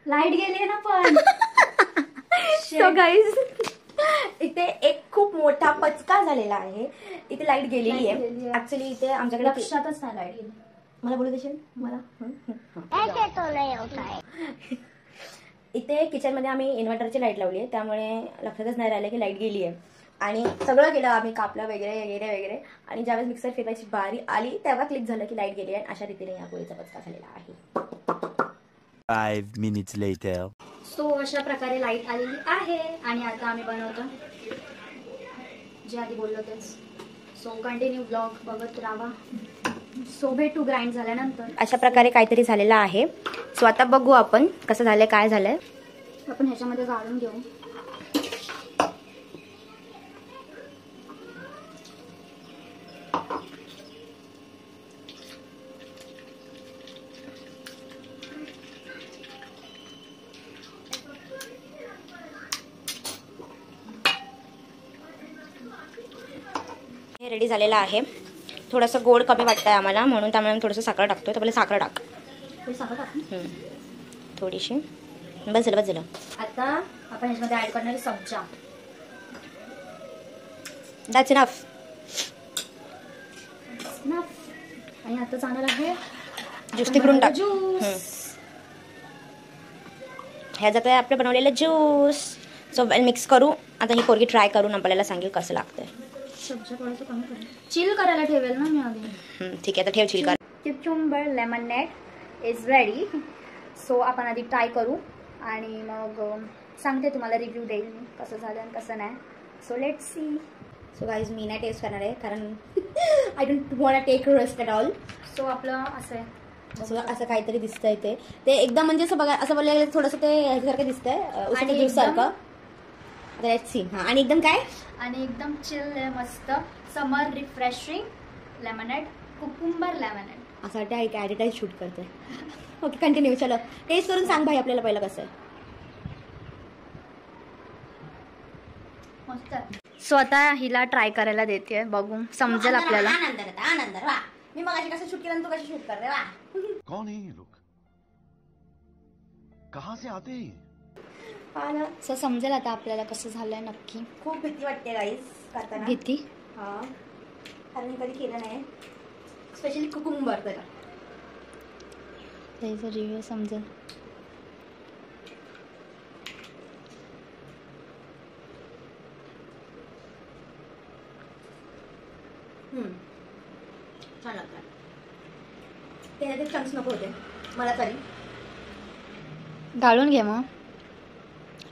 Light गेली ना पण. सो गाईज इथे एक खूप मोठा पचका झालेला आहे. इथे लाईट गेलेली आहे ऍक्च्युली. इथे आमच्याकडे लक्षातच नाही लाईट गेली. मला बोलू देशील मला. इथे किचन मध्ये आम्ही इन्व्हर्टरची लाईट लावली आहे, त्यामुळे लक्षातच नाही राहिलं की लाईट गेली आहे. आणि सगळं केलं आम्ही, कापलं वगैरे वगैरे वगैरे. आणि ज्यावेळेस मिक्सर फिरवायची बारी आली तेव्हा क्लिक झालं की लाईट गेली आहे. अशा रीतीने या पोळीचा पचका झालेला आहे. 5 minutes later. सो अशा प्रकारे लाईट आलेली आहे आणि आता आम्ही बनवतो जे आधी बोललो तेच. सो कंटिन्यू ब्लॉग बघत राहा. सो भेटू ग्राइंड झाल्यानंतर. अशा प्रकारे काहीतरी झालेलं आहे. सो आता बघू आपण कसं झालंय काय झालंय. आपण ह्याच्यामध्ये गाळून घेऊ. हे रेडी झालेलं आहे. थोडंसं गोड कमी वाटतंय आम्हाला, म्हणून त्यामुळे थोडंसं साखर टाकतोय. तर पहिले साखर टाक. थोडीशी. बस झालं बस झालं. आता आपण ह्याच्यामध्ये ऍड करणार सब्जा. That's enough. आणि आता जाणार आहे ज्यूस तिकडून टाक. ज्यूस. ह्याच्यात आहे आपलं बनवलेलं ज्यूस. सो मिक्स करू. आता ही पोरगी ट्राय करून आपल्याला सांगेल कसं लागतंय. सब्जा थोडंसं कमी कर. चिल करायला ठेवेल ना मी आधी. ठीक आहे आता ठेव चिल कर. Cucumber lemonade is ready. So आपण आधी ट्राय करू आणि मग सांगते तुम्हाला, रिव्ह्यू देईल मी कसं झालं आणि कसं नाही. So let's see. So guys मी नाही टेस्ट करणार आहे कारण I don't want take risk at all. So आपलं असं आहे. असं काहीतरी दिसतंय ते एकदम म्हणजे असं बघा, असं बोलले थोडंसं ते ह्याच्यासारखं दिसतंय, उसाचं ज्यूस सारखं. Let's see. हां आणि एकदम काय आणि एकदम चिल आहे, मस्त समर रिफ्रेशिंग लेमनेड, कुकुम्बर लेमनेड. असं वाटतं एक ॲडव्हर्टाईज शूट करते. Okay continue. चलो टेस्ट करून सांग भाई आपल्याला पहिलं कसं आहे. मस्त. सो आता हिला ट्राय करायला देते, बघू समजेल आपल्याला. आनंद वा. मी मग अशी कसं शूट केलं तू कशी शूट करते वा. कौन है ये लोग? कहां से आते हैं? सो समजेल आता आपल्याला कसं झालंय नक्की. खूप भीती वाटते गाईज करताना. भीती? हां कारण मी कधी केलं नाही, स्पेशली कुकुम्बर. त्याचा रिव्ह्यू समजेल. छान लागतात. ते चंक्स नको होते मला तरी. गाळून घे मग.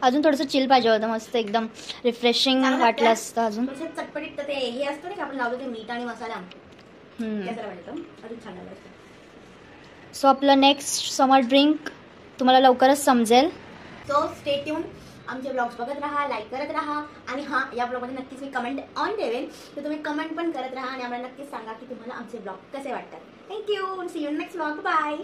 अजून थोडंसं चिल पाहिजे होतं, मस्त एकदम रिफ्रेशिंग वाटलं असतं. अजून चटपटीत ते हे असतं ना की आपण लावतो ते मीठ आणि मसाला, अजून छान लागतं. सो आपलं नेक्स्ट समर ड्रिंक तुम्हाला लवकरच समजेल. So stay tune. आमचे ब्लॉग्स बघत राहा, लाईक करत राहा. आणि हां या ब्लॉगमध्ये नक्कीच मी कमेंट ऑन ठेवेन, तर तुम्ही कमेंट पण करत राहा आणि आम्हाला नक्कीच सांगा की तुम्हाला आमचे ब्लॉग कसे वाटतात. Thank you. See you next blog. Bye.